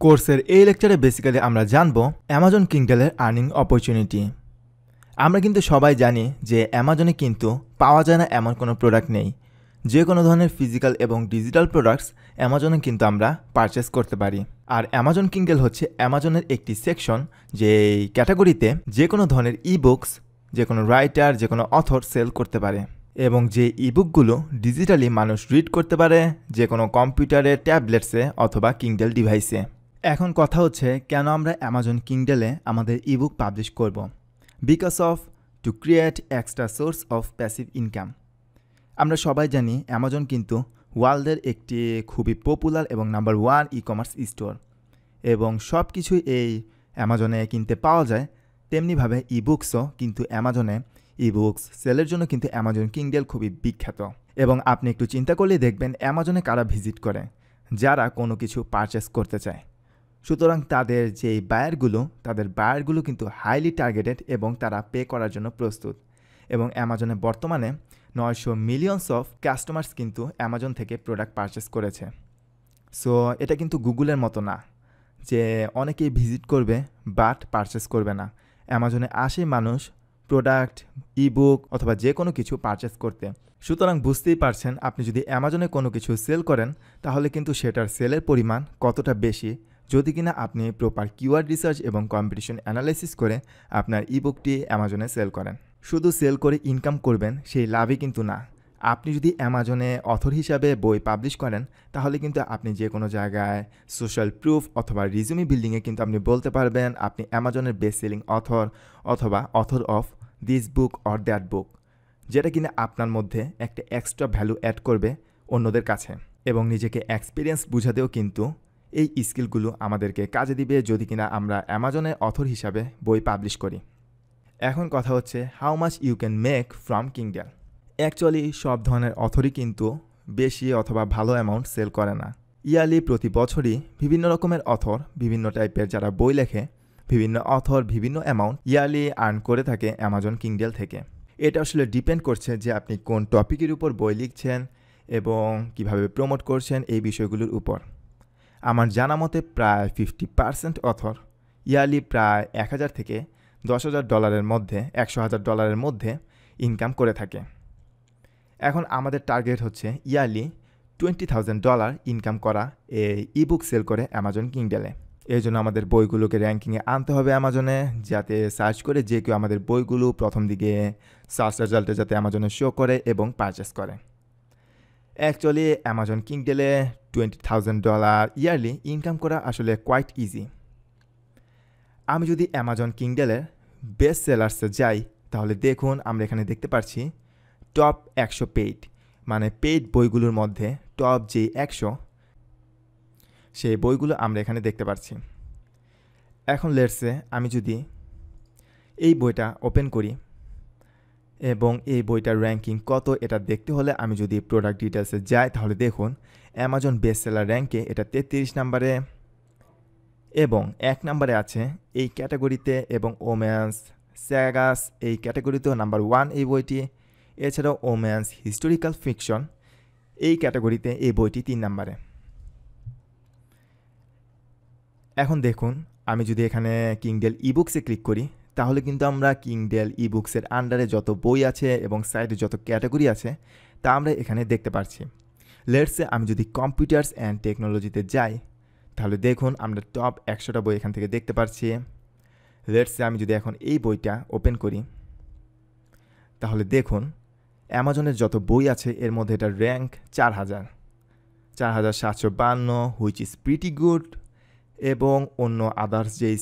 কোর্সের এই লেকচারে বেসিক্যালি আমরা জানব অ্যামাজন কিন্ডেলের আর্নিং অপরচুনিটি। আমরা কিন্তু সবাই জানি যে অ্যামাজনে কিন্তু পাওয়া যায় না এমন কোনো প্রোডাক্ট নেই। যে কোনো ধরনের ফিজিক্যাল এবং ডিজিটাল প্রোডাক্টস অ্যামাজনে কিন্তু আমরা পারচেস করতে পারি। আর অ্যামাজন কিন্ডেল হচ্ছে অ্যামাজনের একটি সেকশন, যেই ক্যাটাগরিতে যে কোনো ধরনের ইবুকস, যে কোনো রাইটার, যে কোনো অথর সেল করতে পারে এবং যে ইবুকগুলো ডিজিটালি মানুষ রিড করতে পারে যে কোনো কম্পিউটারে, ট্যাবলেটসে অথবা কিন্ডেল ডিভাইসে। এখন কথা হচ্ছে কেন আমরা অ্যামাজন কিন্ডেলে আমাদের ইবুক পাবলিশ করব? Because of to create extra source of passive income. আমরা সবাই জানি অ্যামাজন কিন্তু ওয়ার্ল্ডের একটি খুবই পপুলার এবং নাম্বার 1 ই কমার্স স্টোর এবং সব কিছুই এই অ্যামাজনে কিনতে পাওয়া যায়। তেমনিভাবে ইবুকসও কিন্তু অ্যামাজনে ইবুকস সেলের জন্য কিন্তু অ্যামাজন কিন্ডেল খুবই বিখ্যাত। এবং আপনি একটু চিন্তা করলেই দেখবেন অ্যামাজনে কারা ভিজিট করে, যারা কোনো কিছু পারচেস করতে চায়। সুতরাং তাদের যেই বায়ারগুলো কিন্তু হাইলি টার্গেটেড এবং তারা পে করার জন্য প্রস্তুত। এবং অ্যামাজনে বর্তমানে 900 মিলিয়নস অফ কাস্টমার্স কিন্তু অ্যামাজন থেকে প্রোডাক্ট পারচেস করেছে। সো এটা কিন্তু গুগলের মতো না যে অনেকেই ভিজিট করবে বাট পারচেস করবে না। অ্যামাজনে আসে মানুষ প্রোডাক্ট, ইবুক অথবা যে কোনো কিছু পারচেস করতে। সুতরাং বুঝতেই পারছেন আপনি যদি অ্যামাজনে কোনো কিছু সেল করেন তাহলে কিন্তু সেটার সেলের পরিমাণ কতটা বেশি, যদি কিনা আপনি প্রপার কিওয়ার্ড রিসার্চ এবং কম্পিটিশন অ্যানালাইসিস করে আপনার ইবুকটি অ্যামাজনে সেল করেন। শুধু সেল করে ইনকাম করবেন সেই লাভই কিন্তু না। আপনি যদি অ্যামাজনে অথর হিসাবে বই পাবলিশ করেন তাহলে কিন্তু আপনি যে কোনো জায়গায় সোশ্যাল প্রুফ অথবা রিজুমি বিল্ডিংয়ে কিন্তু আপনি বলতে পারবেন আপনি অ্যামাজনের বেস্ট সেলিং অথর অথবা author of this book or that বুক, যেটা কিনা আপনার মধ্যে একটা এক্সট্রা ভ্যালু অ্যাড করবে অন্যদের কাছে এবং নিজেকে এক্সপিরিয়েন্স বুঝাতেও কিন্তু এই স্কিলগুলো আমাদেরকে কাজে দিবে যদি কিনা আমরা অ্যামাজনে অথর হিসাবে বই পাবলিশ করি। এখন কথা হচ্ছে how much you can make from Kindle. Actually সব ধরনের অথরই কিন্তু বেশি অথবা ভালো অ্যামাউন্ট সেল করে না। ইয়ারলি প্রতি বছরই বিভিন্ন রকমের অথর, বিভিন্ন টাইপের যারা বই লেখে, বিভিন্ন অথর বিভিন্ন অ্যামাউন্ট ইয়ারলি আর্ন করে থাকে অ্যামাজন কিন্ডেল থেকে। এটা আসলে ডিপেন্ড করছে যে আপনি কোন টপিকের উপর বই লিখছেন এবং কিভাবে প্রমোট করছেন এই বিষয়গুলোর উপর। আমার জানা মতে প্রায় 50% অথর ইয়ারলি প্রায় 1000 থেকে $10,000 মধ্যে, $100,000 মধ্যে ইনকাম করে থাকে। এখন আমাদের টার্গেট হচ্ছে ইয়ারলি $20,000 ইনকাম করা এই ইবুক সেল করে অ্যামাজন কিন্ডেলে। এই জন্য আমাদের বইগুলোকে র্যাঙ্কিংয়ে আনতে হবে অ্যামাজনে, যাতে সার্চ করে যে কেউ আমাদের বইগুলো প্রথম দিকে সার্চ রেজাল্টে যাতে অ্যামাজনে শো করে এবং পারচেস করে। অ্যাকচুয়ালি অ্যামাজন কিন্ডেলে $20,000 ইয়ারলি ইনকাম করা আসলে কোয়াইট ইজি। আমি যদি অ্যামাজন কিন্ডেলের বেস্ট সেলার্সে যাই তাহলে দেখুন আমরা এখানে দেখতে পাচ্ছি টপ 100 পেইড, মানে পেইড বইগুলোর মধ্যে টপ যে 100 সেই বইগুলো আমরা এখানে দেখতে পাচ্ছি। এখন লেটসে আমি যদি এই বইটা ওপেন করি এবং এই বইটার র্যাঙ্কিং কত এটা দেখতে হলে আমি যদি প্রোডাক্ট ডিটেলসে যাই তাহলে দেখুন অ্যামাজন বেস্ট সেলার র্যাঙ্কে এটা 33 নম্বরে এবং 1 নম্বরে আছে এই ক্যাটাগরিতে, এবং ওমেন্স স্যাগাস এই ক্যাটাগরিতেও নাম্বার 1 এই বইটি। এছাড়াও ওমেন্স হিস্টোরিক্যাল ফিকশন এই ক্যাটাগরিতে এই বইটি 3 নম্বরে। এখন দেখুন আমি যদি এখানে কিন্ডেল ইবুকসে ক্লিক করি তাহলে কিন্তু আমরা কিন্ডেল ইবুকসের আন্ডারে যত বই আছে এবং সাইডে যত ক্যাটাগরি আছে তা আমরা এখানে দেখতে পাচ্ছি। লেটসে আমি যদি কম্পিউটার্স অ্যান্ড টেকনোলজিতে যাই তাহলে দেখুন আমরা টপ 100টা বই এখান থেকে দেখতে পাচ্ছি। লেটসে আমি যদি এখন এই বইটা ওপেন করি তাহলে দেখুন অ্যামাজনের যত বই আছে এর মধ্যে এটা rank 4752, which is pretty good, এবং অন্য আদার্স যেই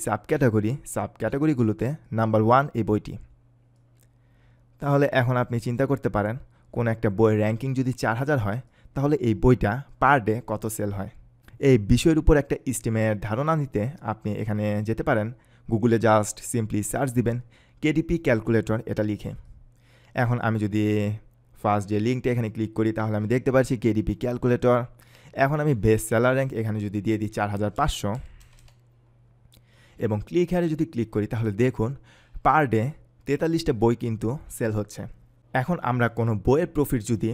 সাবক্যাটাগরিগুলোতে নাম্বার 1 এই বইটি। তাহলে এখন আপনি চিন্তা করতে পারেন কোনো একটা বইয়ের র্যাঙ্কিং যদি 4000 হয় তাহলে এই বইটা পার ডে কত সেল হয়। এই বিষয়ের উপর একটা স্টিমের ধারণা নিতে আপনি এখানে যেতে পারেন, গুগলে জাস্ট সিম্পলি সার্চ দিবেন কেডিপি ক্যালকুলেটর এটা লিখে। এখন আমি যদি ফার্স্ট যে লিঙ্কটা এখানে ক্লিক করি তাহলে আমি দেখতে পাচ্ছি কেডিপি ক্যালকুলেটর। এখন আমি বেস্ট সেলার র্যাঙ্ক এখানে যদি দিয়ে দিই 4500 এবং ক্লিক হেয়ারে যদি ক্লিক করি তাহলে দেখুন পার ডে 43টা বই কিন্তু সেল হচ্ছে। এখন আমরা কোনো বইয়ের প্রফিট যদি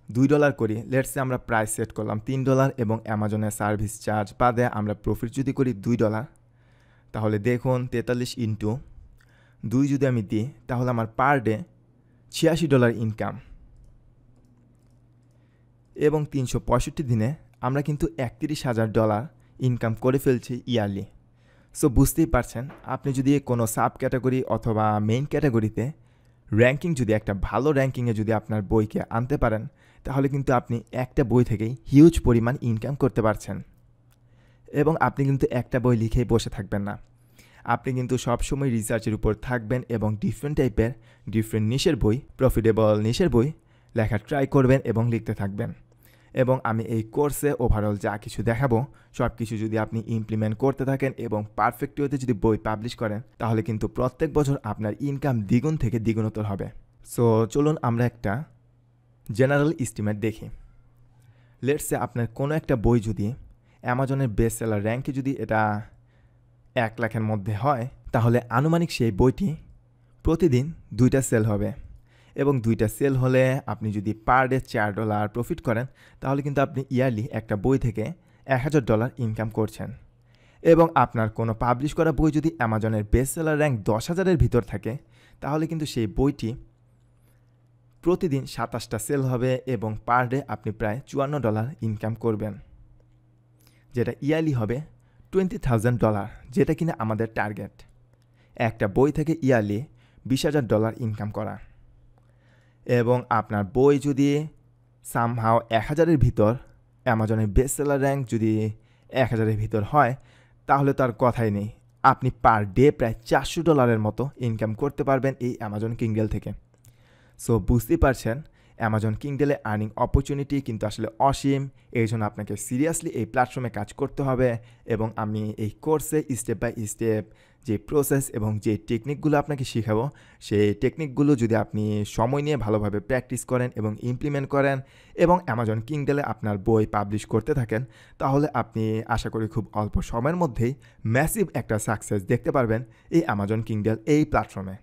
$2 করি, লেটস সে আমরা প্রাইস সেট করলাম $3 এবং অ্যামাজনের সার্ভিস চার্জ বাদে আমরা প্রফিট যদি করি $2, তাহলে দেখুন 43 ইন্টু 2 যদি আমি দিই তাহলে আমার পার ডে $86 ইনকাম, এবং 365 দিনে আমরা কিন্তু $31,000 ইনকাম করে ফেলছি ইয়ারলি। সো বুঝতেই পারছেন, আপনি যদি কোনো সাব ক্যাটাগরি অথবা মেইন ক্যাটাগরিতে র্যাঙ্কিং যদি একটা ভালো র্যাঙ্কিংয়ে যদি আপনার বইকে আনতে পারেন, তাহলে কিন্তু আপনি একটা বই থেকেই হিউজ পরিমাণ ইনকাম করতে পারছেন। এবং আপনি কিন্তু একটা বই লিখেই বসে থাকবেন না, আপনি কিন্তু সবসময় রিসার্চের উপর থাকবেন এবং ডিফারেন্ট টাইপের ডিফারেন্ট নিশের বই, প্রফিটেবল নিশের বই লেখা ট্রাই করবেন এবং লিখতে থাকবেন। এবং আমি এই কোর্সে ওভারঅল যা কিছু দেখাবো সব কিছু যদি আপনি ইমপ্লিমেন্ট করতে থাকেন এবং পারফেক্ট ওয়েতে যদি বই পাবলিশ করেন, তাহলে কিন্তু প্রত্যেক বছর আপনার ইনকাম দ্বিগুণ থেকে দ্বিগুণতর হবে। সো চলুন আমরা একটা জেনারেল এস্টিমেট দেখি। লেটস সে আপনার কোনো একটা বই যদি অ্যামাজনের বেস্ট সেলার র্যাঙ্কে যদি এটা 1 লাখের মধ্যে হয়, তাহলে আনুমানিক সেই বইটি প্রতিদিন 2টা সেল হবে, এবং 2টা সেল হলে আপনি যদি পার ডে $4 প্রফিট করেন, তাহলে কিন্তু আপনি ইয়ারলি একটা বই থেকে $1,000 ইনকাম করছেন। এবং আপনার কোনো পাবলিশ করা বই যদি অ্যামাজনের বেস্ট সেলার র্যাঙ্ক 10,000-এর ভিতর থাকে, তাহলে কিন্তু সেই বইটি প্রতিদিন 27টা সেল হবে এবং পার ডে আপনি প্রায় $54 ইনকাম করবেন, যেটা ইয়ারলি হবে $20,000, যেটা কিনা আমাদের টার্গেট, একটা বই থেকে ইয়ারলি $20,000 ইনকাম করা। এবং আপনার বই যদি সামহাও 1000-এর ভিতর, অ্যামাজনের বেস্ট সেলার র্যাঙ্ক যদি 1000-এর ভিতর হয়, তাহলে তো আর কথাই নেই, আপনি পার ডে প্রায় $400 মতো ইনকাম করতে পারবেন এই অ্যামাজন কিন্ডেল থেকে। সো বুঝতেই পারছেন, অ্যামাজন কিন্ডেলে আর্নিং অপরচুনিটি কিন্তু আসলে অসীম। এই জন্য আপনাকে সিরিয়াসলি এই প্ল্যাটফর্মে কাজ করতে হবে। এবং আমি এই কোর্সে স্টেপ বাই স্টেপ যে প্রসেস এবং যে টেকনিকগুলো আপনাকে শেখাবো, সেই টেকনিকগুলো যদি আপনি সময় নিয়ে ভালোভাবে প্র্যাকটিস করেন এবং ইমপ্লিমেন্ট করেন এবং অ্যামাজন কিন্ডেলে আপনার বই পাবলিশ করতে থাকেন, তাহলে আপনি আশা করি খুব অল্প সময়ের মধ্যেই ম্যাসিভ একটা সাকসেস দেখতে পারবেন এই অ্যামাজন কিন্ডেল এই প্ল্যাটফর্মে।